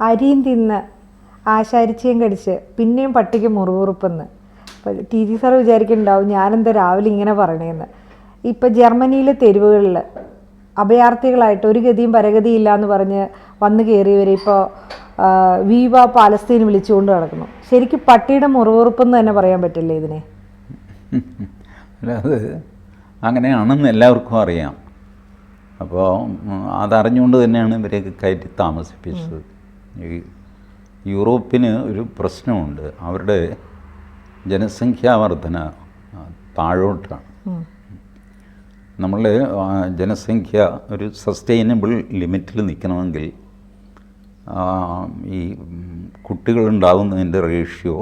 അരിയും തിന്ന് ആശാരിച്ചയും കടിച്ച് പിന്നെയും പട്ടിക്ക് മുറിവുറുപ്പെന്ന്. അപ്പോൾ ടി ജി സാർ വിചാരിക്കുന്നുണ്ടാവും ഞാനെന്താ രാവിലെ ഇങ്ങനെ പറയണേന്ന്. ഇപ്പം ജർമ്മനിയിലെ തെരുവുകളിൽ അഭയാർത്ഥികളായിട്ട് ഒരു ഗതിയും പരഗതിയില്ല എന്ന് പറഞ്ഞ് വന്നു കയറിയവരെ ഇപ്പോൾ വീവ പാലസ്തീൻ വിളിച്ചുകൊണ്ട് നടക്കുന്നു. ശരിക്കും പട്ടിയുടെ മുറിവുറുപ്പെന്ന് തന്നെ പറയാൻ പറ്റില്ലേ ഇതിനെ? അല്ല, അത് അങ്ങനെയാണെന്ന് എല്ലാവർക്കും അറിയാം. അപ്പോൾ അതറിഞ്ഞുകൊണ്ട് തന്നെയാണ് ഇവരെയൊക്കെ കയറ്റി താമസിപ്പിച്ചത്. ഈ യൂറോപ്പിന് ഒരു പ്രശ്നമുണ്ട്, അവരുടെ ജനസംഖ്യാ വർധന താഴോട്ടാണ്. നമ്മളുടെ ജനസംഖ്യ ഒരു സസ്റ്റൈനബിൾ ലിമിറ്റിൽ നിൽക്കണമെങ്കിൽ ഈ കുട്ടികളുണ്ടാകുന്നതിൻ്റെ റേഷ്യോ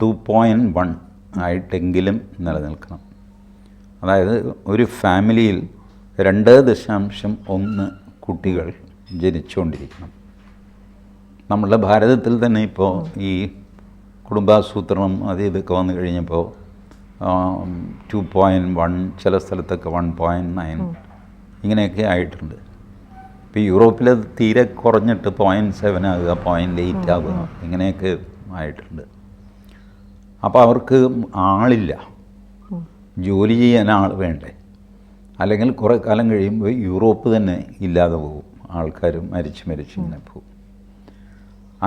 2.1 ആയിട്ടെങ്കിലും നിലനിൽക്കണം. അതായത് ഒരു ഫാമിലിയിൽ 2.1 കുട്ടികൾ ജനിച്ചുകൊണ്ടിരിക്കണം. നമ്മളുടെ ഭാരതത്തിൽ തന്നെ ഇപ്പോൾ ഈ കുടുംബാസൂത്രണം അത് ഇതൊക്കെ വന്നു കഴിഞ്ഞപ്പോൾ 2.1, ചില സ്ഥലത്തൊക്കെ 1.9 ഇങ്ങനെയൊക്കെ ആയിട്ടുണ്ട്. ഇപ്പോൾ യൂറോപ്പിലത് തീരെ കുറഞ്ഞിട്ട് 0.7 ആകുക, 0.8 ആകുക, ഇങ്ങനെയൊക്കെ ആയിട്ടുണ്ട്. അപ്പോൾ അവർക്ക് ആളില്ല, ജോലി ചെയ്യാൻ ആൾ വേണ്ടേ. അല്ലെങ്കിൽ കുറേ കാലം കഴിയുമ്പോൾ യൂറോപ്പ് തന്നെ ഇല്ലാതെ പോകും, ആൾക്കാർ മരിച്ച് ഇങ്ങനെ പോകും.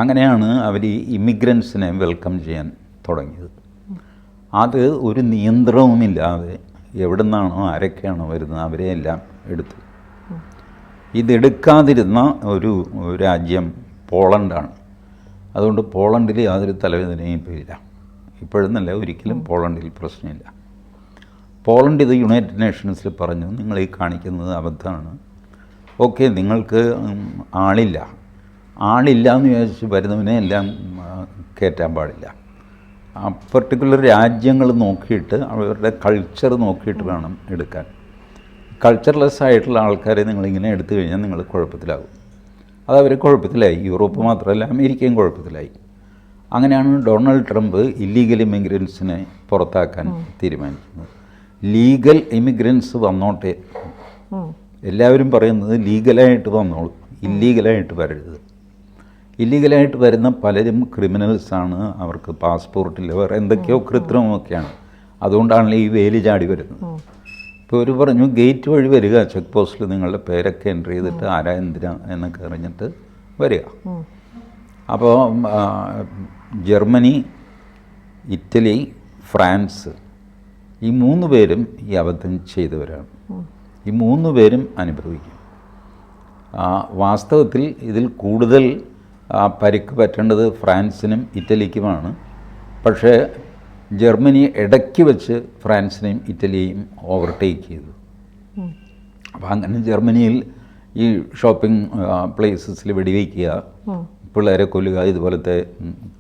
അങ്ങനെയാണ് അവർ ഈ ഇമിഗ്രൻസിനെ വെൽക്കം ചെയ്യാൻ തുടങ്ങിയത്. അത് ഒരു നിയന്ത്രണവുമില്ലാതെ എവിടെ നിന്നാണോ ആരൊക്കെയാണോ വരുന്നത് അവരെയെല്ലാം എടുത്തു. ഇതെടുക്കാതിരുന്ന ഒരു രാജ്യം പോളണ്ടാണ്. അതുകൊണ്ട് പോളണ്ടിൽ യാതൊരു തലവേദനയും ഇപ്പോൾ ഇല്ല. ഇപ്പോഴെന്നല്ല, ഒരിക്കലും പോളണ്ടിൽ പ്രശ്നമില്ല. പോളണ്ട് ഇത് യുണൈറ്റഡ് നേഷൻസിൽ പറഞ്ഞു, നിങ്ങൾ ഈ കാണിക്കുന്നത് അബദ്ധമാണ്. ഓക്കെ, നിങ്ങൾക്ക് ആളില്ല എന്ന് വിചാരിച്ച് വരുന്നവനെ എല്ലാം കയറ്റാൻ പാടില്ല. ആ പെർട്ടിക്കുലർ രാജ്യങ്ങൾ നോക്കിയിട്ട് അവരുടെ കൾച്ചർ നോക്കിയിട്ട് വേണം എടുക്കാൻ. കൾച്ചർലെസ് ആയിട്ടുള്ള ആൾക്കാരെ നിങ്ങളിങ്ങനെ എടുത്തു കഴിഞ്ഞാൽ നിങ്ങൾ കുഴപ്പത്തിലാകും. അതവർ കുഴപ്പത്തിലായി. യൂറോപ്പ് മാത്രമല്ല, അമേരിക്കയും കുഴപ്പത്തിലായി. അങ്ങനെയാണ് ഡൊണാൾഡ് ട്രംപ് ഇല്ലീഗൽ ഇമിഗ്രൻസിനെ പുറത്താക്കാൻ തീരുമാനിക്കുന്നത്. ലീഗൽ ഇമിഗ്രൻസ് വന്നോട്ടെ, എല്ലാവരും പറയുന്നത് ലീഗലായിട്ട് വന്നോളൂ, ഇല്ലീഗലായിട്ട് വരരുത്. ഇല്ലീഗലായിട്ട് വരുന്ന പലരും ക്രിമിനൽസാണ്, അവർക്ക് പാസ്പോർട്ടില്ല, വേറെ എന്തൊക്കെയോ കൃത്രിമമൊക്കെയാണ്. അതുകൊണ്ടാണല്ലോ ഈ വേലി ചാടി വരുന്നത്. ഇപ്പോൾ ഒരു പറഞ്ഞു, ഗേറ്റ് വഴി വരിക, ചെക്ക് പോസ്റ്റിൽ നിങ്ങളുടെ പേരൊക്കെ എൻട്രി ചെയ്തിട്ട് ആരാ എന്തിനാ എന്നൊക്കെ അറിഞ്ഞിട്ട് വരിക. അപ്പോൾ ജർമ്മനി, ഇറ്റലി, ഫ്രാൻസ് ഈ 3 പേരും ഈ അബദ്ധം ചെയ്തവരാണ്. ഈ 3 പേരും അനുഭവിക്കും. വാസ്തവത്തിൽ ഇതിൽ കൂടുതൽ പരിക്ക് പറ്റേണ്ടത് ഫ്രാൻസിനും ഇറ്റലിക്കുമാണ്. പക്ഷേ ജർമ്മനി ഇടയ്ക്ക് വെച്ച് ഫ്രാൻസിനെയും ഇറ്റലിയെയും ഓവർടേക്ക് ചെയ്തു. അപ്പോൾ അങ്ങനെ ജർമ്മനിയിൽ ഈ ഷോപ്പിംഗ് പ്ലേസസിൽ വെടിവയ്ക്കുക, പിള്ളേരെ കൊല്ലുക, ഇതുപോലത്തെ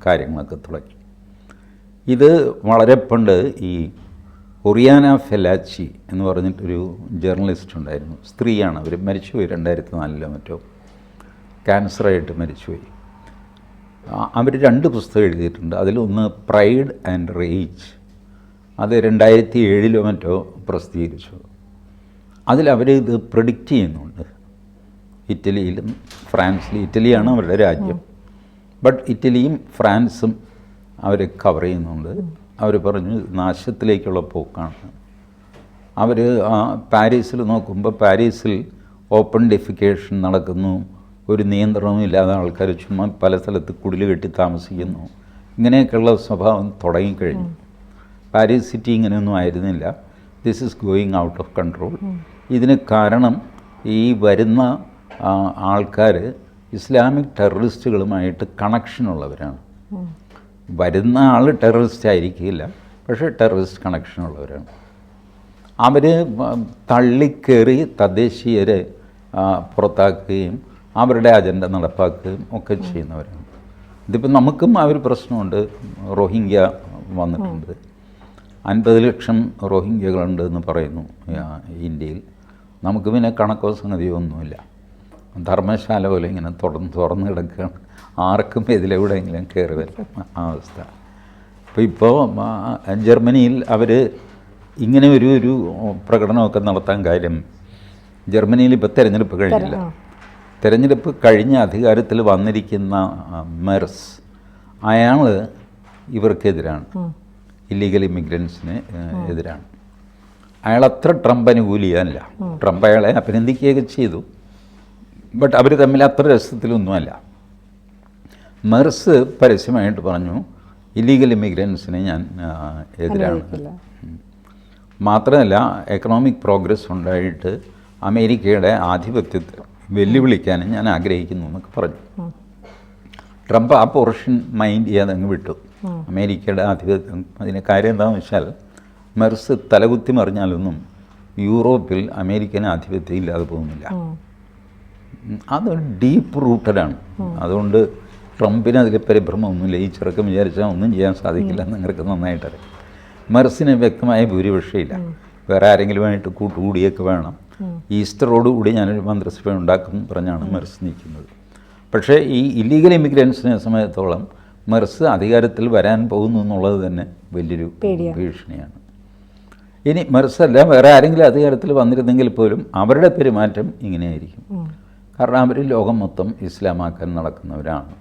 കാര്യങ്ങളൊക്കെ തുടങ്ങി. ഇത് വളരെ പണ്ട് ഈ ഒറിയാന ഫെലാച്ചി എന്ന് പറഞ്ഞിട്ടൊരു ജേർണലിസ്റ്റ് ഉണ്ടായിരുന്നു. സ്ത്രീയാണ്, അവർ മരിച്ചുപോയി 2004 മറ്റോ, ക്യാൻസറായിട്ട് മരിച്ചുപോയി. അവർ 2 പുസ്തകം എഴുതിയിട്ടുണ്ട്. അതിലൊന്ന് പ്രൈഡ് ആൻഡ് റേജ്, അത് 2007 മറ്റോ പ്രസിദ്ധീകരിച്ചു. അതിലവരിത് പ്രെഡിക്റ്റ് ചെയ്യുന്നുണ്ട്. ഇറ്റലിയിലും ഫ്രാൻസിലും, ഇറ്റലിയാണ് അവരുടെ രാജ്യം, ബട്ട് ഇറ്റലിയും ഫ്രാൻസും അവർ കവർ ചെയ്യുന്നുണ്ട്. അവർ പറഞ്ഞു നാശത്തിലേക്കുള്ള പോക്കാണ്. അവർ പാരീസിൽ നോക്കുമ്പോൾ പാരീസിൽ ഓപ്പൺ ഡെഫിക്കേഷൻ നടക്കുന്നു, ഒരു നിയന്ത്രണവും ഇല്ലാതെ ആൾക്കാർ ചുമ്മാ പല സ്ഥലത്ത് കുടിൽ കെട്ടി താമസിക്കുന്നു. ഇങ്ങനെയൊക്കെയുള്ള സ്വഭാവം തുടങ്ങിക്കഴിഞ്ഞു. പാരീസ് സിറ്റി ഇങ്ങനെയൊന്നും ആയിരുന്നില്ല. This is going out of control. ഇതിന് കാരണം ഈ വരുന്ന ആൾക്കാർ ഇസ്ലാമിക് ടെററിസ്റ്റുകളുമായിട്ട് കണക്ഷനുള്ളവരാണ്. വരുന്ന ആൾ ടെററിസ്റ്റ് ആയിരിക്കില്ല, പക്ഷേ ടെററിസ്റ്റ് കണക്ഷനുള്ളവരാണ്. അവർ തള്ളിക്കേറി തദ്ദേശീയരെ പുറത്താക്കുകയും അവരുടെ അജണ്ട നടപ്പാക്കുകയും ഒക്കെ ചെയ്യുന്നവരാണ്. ഇതിപ്പോൾ നമുക്കും ആ ഒരു പ്രശ്നമുണ്ട്. റോഹിംഗ്യ വന്നിട്ടുണ്ട്, 50 ലക്ഷം റോഹിംഗ്യകളുണ്ട് എന്ന് പറയുന്നു ഇന്ത്യയിൽ. നമുക്ക് പിന്നെ കണക്കോ സംഗതിയോ ഒന്നുമില്ല. ധർമ്മശാല പോലെ ഇങ്ങനെ തുറന്ന് കിടക്കുകയാണ്, ആർക്കും ഇതിലെവിടെയെങ്കിലും കയറി വരും ആ അവസ്ഥ. ഇപ്പോൾ ജർമ്മനിയിൽ അവർ ഇങ്ങനെ ഒരു പ്രകടനമൊക്കെ നടത്താൻ കാര്യം, ജർമ്മനിയിൽ ഇപ്പോൾ തിരഞ്ഞെടുപ്പ് കഴിഞ്ഞില്ല. തിരഞ്ഞെടുപ്പ് കഴിഞ്ഞ അധികാരത്തിൽ വന്നിരിക്കുന്ന മെർസ്, അയാൾ ഇവർക്കെതിരാണ്, ഇല്ലീഗൽ ഇമിഗ്രൻസിന് എതിരാണ്. അയാൾ അത്ര ട്രംപ് അനുകൂലിയല്ല. ട്രംപ് അയാളെ അഭിനന്ദിക്കുകയൊക്കെ ചെയ്തു, ബട്ട് അവർ തമ്മിൽ അത്ര രസത്തിലൊന്നുമല്ല. മെർസ് പരസ്യമായിട്ട് പറഞ്ഞു ഇല്ലീഗൽ ഇമിഗ്രൻസിന് ഞാൻ എതിരാണ്. മാത്രമല്ല എക്കണോമിക് പ്രോഗ്രസ് ഉണ്ടായിട്ട് അമേരിക്കയുടെ ആധിപത്യത്തെ വെല്ലുവിളിക്കാനും ഞാൻ ആഗ്രഹിക്കുന്നു എന്നൊക്കെ പറഞ്ഞു. ട്രംപ് ആ പോർഷൻ മൈൻഡ് ചെയ്യാതെ അങ്ങ് വിട്ടു. അമേരിക്കയുടെ ആധിപത്യം, അതിന് കാര്യം എന്താണെന്ന് വെച്ചാൽ മെർസ് തലകുത്തി മറിഞ്ഞാലൊന്നും യൂറോപ്പിൽ അമേരിക്കൻ ആധിപത്യം ഇല്ലാതെ പോകുന്നില്ല. അത് ഡീപ്പ് റൂട്ടഡാണ്. അതുകൊണ്ട് ട്രംപിന് അതിൽ പരിഭ്രമമൊന്നുമില്ല. ഈ ചെറുക്കം വിചാരിച്ചാൽ ഒന്നും ചെയ്യാൻ സാധിക്കില്ല എന്ന് നിങ്ങൾക്ക് നന്നായിട്ടറിയാം. മെർസിന് വ്യക്തമായ ഭൂരിപക്ഷമില്ല. വേറെ ആരെങ്കിലുമായിട്ട് കൂട്ടുകൂടിയൊക്കെ വേണം. ഈസ്റ്ററോടുകൂടി ഞാനൊരു മന്ത്രിസഭ ഉണ്ടാക്കും പറഞ്ഞാണ് മെർസ് നിൽക്കുന്നത്. പക്ഷേ ഈ ഇല്ലീഗൽ ഇമിഗ്രൻസിനെ സംബന്ധിച്ചിടത്തോളം മെർസ് അധികാരത്തിൽ വരാൻ പോകുന്നു എന്നുള്ളത് തന്നെ വലിയൊരു ഭീഷണിയാണ്. ഇനി മെർസല്ല വേറെ ആരെങ്കിലും അധികാരത്തിൽ വന്നിരുന്നെങ്കിൽ പോലും അവരുടെ പെരുമാറ്റം ഇങ്ങനെയായിരിക്കും. കാരണം അവർ ലോകം മൊത്തം ഇസ്ലാമാക്കാൻ നടക്കുന്നവരാണ്.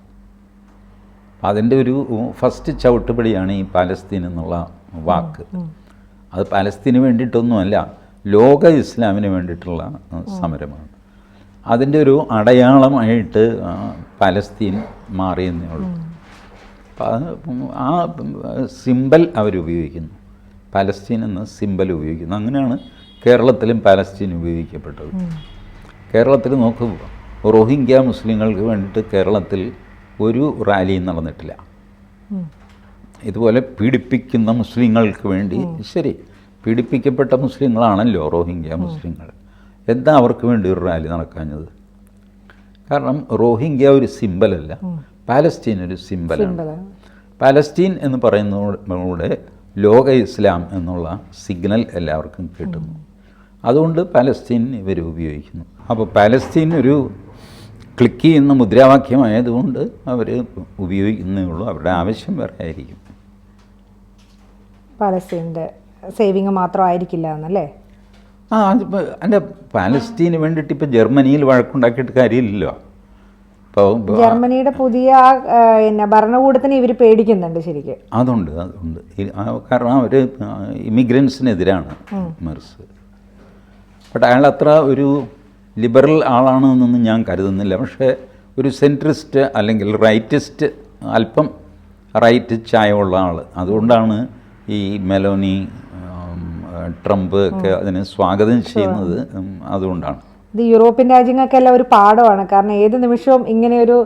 അതിൻ്റെ ഒരു ഫസ്റ്റ് ചവിട്ടുപടിയാണ് ഈ പാലസ്തീൻ എന്നുള്ള വാക്ക്. അത് പാലസ്തീന് വേണ്ടിയിട്ടൊന്നുമല്ല, ലോക ഇസ്ലാമിന് വേണ്ടിയിട്ടുള്ള സമരമാണ്. അതിൻ്റെ ഒരു അടയാളമായിട്ട് പാലസ്തീൻ മാറിയെന്നേ ഉള്ളൂ. ആ സിമ്പൽ അവരുപയോഗിക്കുന്നു, പാലസ്തീൻ എന്ന സിമ്പൽ ഉപയോഗിക്കുന്നു. അങ്ങനെയാണ് കേരളത്തിലും പാലസ്തീൻ ഉപയോഗിക്കപ്പെട്ടത്. കേരളത്തിൽ നോക്കൂ, റോഹിംഗ്യ മുസ്ലിങ്ങൾക്ക് വേണ്ടിയിട്ട് കേരളത്തിൽ ഒരു റാലിയും നടന്നിട്ടില്ല. ഇതുപോലെ പീഡിപ്പിക്കുന്ന മുസ്ലിങ്ങൾക്ക് വേണ്ടി, ശരി, പീഡിപ്പിക്കപ്പെട്ട മുസ്ലിങ്ങളാണല്ലോ റോഹിംഗ്യ മുസ്ലിങ്ങൾ, എന്താ അവർക്ക് വേണ്ടി ഒരു റാലി നടക്കാഞ്ഞത്? കാരണം റോഹിംഗ്യ ഒരു സിമ്പലല്ല, പാലസ്തീൻ ഒരു സിമ്പലാണ്. പാലസ്തീൻ എന്ന് പറയുന്നതോടെ ലോക ഇസ്ലാം എന്നുള്ള സിഗ്നൽ എല്ലാവർക്കും കിട്ടുന്നു. അതുകൊണ്ട് പാലസ്തീൻ ഇവർ ഉപയോഗിക്കുന്നു. അപ്പോൾ പാലസ്തീൻ ഒരു ക്ലിക്ക് ചെയ്യുന്ന മുദ്രാവാക്യമായതുകൊണ്ട് അവർ ഉപയോഗിക്കുന്നേ ഉള്ളൂ. അവരുടെ ആവശ്യം വേറെ ആയിരിക്കും. പാലസ്തീൻ്റെ സേവിങ് മാത്രമായിരിക്കില്ല എന്നല്ലേ? അതിപ്പോൾ അല്ല, പാലസ്തീന് വേണ്ടിയിട്ട് ഇപ്പോൾ ജർമ്മനിയിൽ വഴക്കുണ്ടാക്കിയിട്ട് കാര്യമില്ലല്ലോ. ഇപ്പോൾ ജർമ്മനിയുടെ പുതിയ ഭരണകൂടത്തിന് ഇവർ പേടിക്കുന്നുണ്ട് ശരിക്കും. അതുണ്ട്. കാരണം അവർ ഇമിഗ്രൻസിനെതിരാണ് മെർസ്. ബട്ട് അയാൾ അത്ര ഒരു ലിബറൽ ആളാണെന്നൊന്നും ഞാൻ കരുതുന്നില്ല. പക്ഷേ ഒരു സെൻട്രിസ്റ്റ് അല്ലെങ്കിൽ റൈറ്റിസ്റ്റ്, അല്പം റൈറ്റ് ചായമുള്ള ആൾ. അതുകൊണ്ടാണ് ഈ മെലോനി, ട്രംപ് ഒക്കെ അതിനെ സ്വാഗതം ചെയ്യുന്നത്. അതുകൊണ്ടാണ് ഇത് യൂറോപ്യൻ രാജ്യങ്ങൾക്കെല്ലാം ഒരു പാഠമാണ്. കാരണം ഏത് നിമിഷവും ഇങ്ങനെയൊരു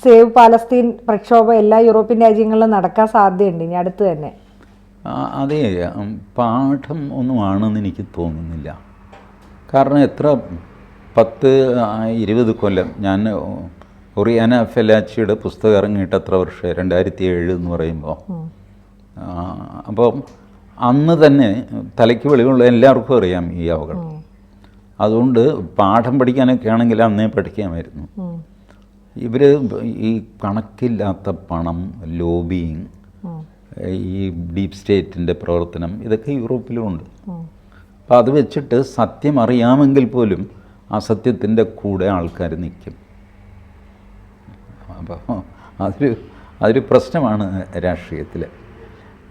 സേവ് പാലസ്തീൻ പ്രക്ഷോഭം എല്ലാ യൂറോപ്യൻ രാജ്യങ്ങളിലും നടക്കാൻ സാധ്യതയുണ്ട് ഇനി അടുത്ത് തന്നെ. അതെ, പാഠം ഒന്നുമാണെന്ന് എനിക്ക് തോന്നുന്നില്ല. കാരണം എത്ര 10-20 കൊല്ലം, ഞാൻ ഒറിയാന ഫെലാച്ചിയുടെ പുസ്തകം ഇറങ്ങിയിട്ട് എത്ര വർഷമായി, 2007 എന്ന് പറയുമ്പോൾ. അപ്പോൾ അന്ന് തന്നെ തലയ്ക്ക് വെളിവുള്ള എല്ലാവർക്കും അറിയാം ഈ അപകടം. അതുകൊണ്ട് പാഠം പഠിക്കാനൊക്കെ ആണെങ്കിൽ അന്നേ പഠിക്കാമായിരുന്നു. ഇവർ ഈ കണക്കില്ലാത്ത പണം, ലോബിയിങ്, ഈ ഡീപ് സ്റ്റേറ്റിൻ്റെ പ്രവർത്തനം, ഇതൊക്കെ യൂറോപ്പിലുമുണ്ട്. അപ്പോൾ അത് വെച്ചിട്ട് സത്യം അറിയാമെങ്കിൽ പോലും അസത്യത്തിൻ്റെ കൂടെ ആൾക്കാർ നിൽക്കും. അപ്പോൾ അതൊരു പ്രശ്നമാണ് രാഷ്ട്രീയത്തിൽ.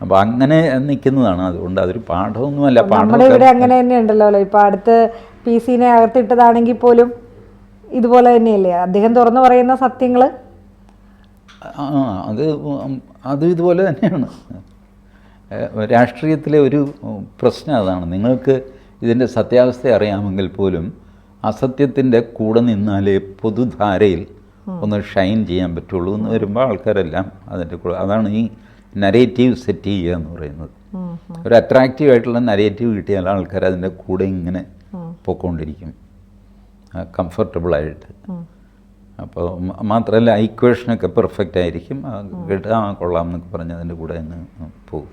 അപ്പോൾ അങ്ങനെ നിൽക്കുന്നതാണ്. അതുകൊണ്ട് അതൊരു പാഠമൊന്നുമല്ല. നമ്മുടെ ഇവിടെ അങ്ങനെ തന്നെ ഉണ്ടല്ലോ. ഇപ്പോൾ അടുത്ത് PC-നെ അകത്തിട്ടതാണെങ്കിൽ പോലും ഇതുപോലെ തന്നെയല്ലേ അദ്ദേഹം തുറന്നു പറയുന്ന സത്യങ്ങൾ? അത് ഇതുപോലെ തന്നെയാണ്. രാഷ്ട്രീയത്തിലെ ഒരു പ്രശ്നം അതാണ്. നിങ്ങൾക്ക് ഇതിൻ്റെ സത്യാവസ്ഥ അറിയാമെങ്കിൽ പോലും അസത്യത്തിൻ്റെ കൂടെ നിന്നാലേ പൊതുധാരയിൽ ഒന്ന് ഷൈൻ ചെയ്യാൻ പറ്റുള്ളൂ എന്ന് വരുമ്പോൾ ആൾക്കാരെല്ലാം അതിൻ്റെ കൂടെ, അതാണ് ഈ നരേറ്റീവ് സെറ്റ് ചെയ്യുക എന്ന് പറയുന്നത്. ഒരു അട്രാക്റ്റീവ് ആയിട്ടുള്ള നരേറ്റീവ് കിട്ടിയാൽ ആൾക്കാർ അതിൻ്റെ കൂടെ ഇങ്ങനെ പോയിക്കൊണ്ടിരിക്കും കംഫർട്ടബിളായിട്ട്. അപ്പോൾ മാത്രമല്ല ഇക്വേഷനൊക്കെ പെർഫെക്റ്റ് ആയിരിക്കും, കേട്ട് കൊള്ളാം എന്നൊക്കെ പറഞ്ഞ് അതിൻ്റെ കൂടെ അങ്ങ് പോകും.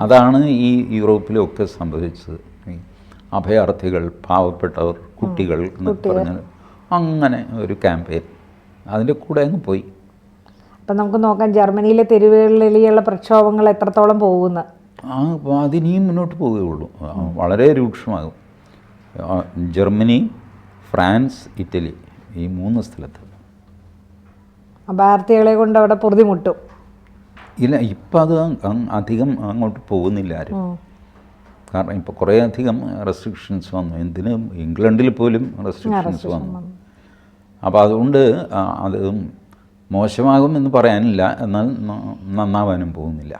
അതാണ് ഈ യൂറോപ്പിലൊക്കെ സംഭവിച്ചത്. ഈ അഭയാർത്ഥികൾ, പാവപ്പെട്ടവർ, കുട്ടികൾ എന്നൊക്കെ പറഞ്ഞാൽ അങ്ങനെ ഒരു ക്യാമ്പയിൻ അതിൻ്റെ കൂടെ അങ്ങ് പോയി. അപ്പം നമുക്ക് നോക്കാം ജർമ്മനിയിലെ തെരുവുകളിലുള്ള പ്രക്ഷോഭങ്ങൾ എത്രത്തോളം പോകുന്ന. അതിനിയും മുന്നോട്ട് പോവുകയുള്ളൂ, വളരെ രൂക്ഷമാകും. ജർമ്മനി, ഫ്രാൻസ്, ഇറ്റലി ഈ 3 സ്ഥലത്ത്. അഭയാർത്ഥികളെ കൊണ്ട് അവിടെ പൊറുതി മുട്ടും. ഇല്ല, ഇപ്പം അത് അധികം അങ്ങോട്ട് പോകുന്നില്ല ആരും. കാരണം ഇപ്പോൾ കുറേ അധികം റെസ്ട്രിക്ഷൻസ് വന്നു. എന്തിനും ഇംഗ്ലണ്ടിൽ പോലും റെസ്ട്രിക്ഷൻസ് വന്നു. അപ്പോൾ അതുകൊണ്ട് അത് മോശമാകുമെന്ന് പറയാനില്ല, എന്നാൽ നന്നാവാനും പോകുന്നില്ല.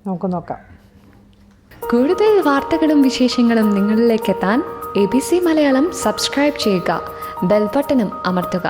നമുക്ക് നോക്കാം. കൂടുതൽ വാർത്തകളും വിശേഷങ്ങളും നിങ്ങളിലേക്ക് എത്താൻ ABC മലയാളം സബ്സ്ക്രൈബ് ചെയ്യുക, ബെൽ ബട്ടണും അമർത്തുക.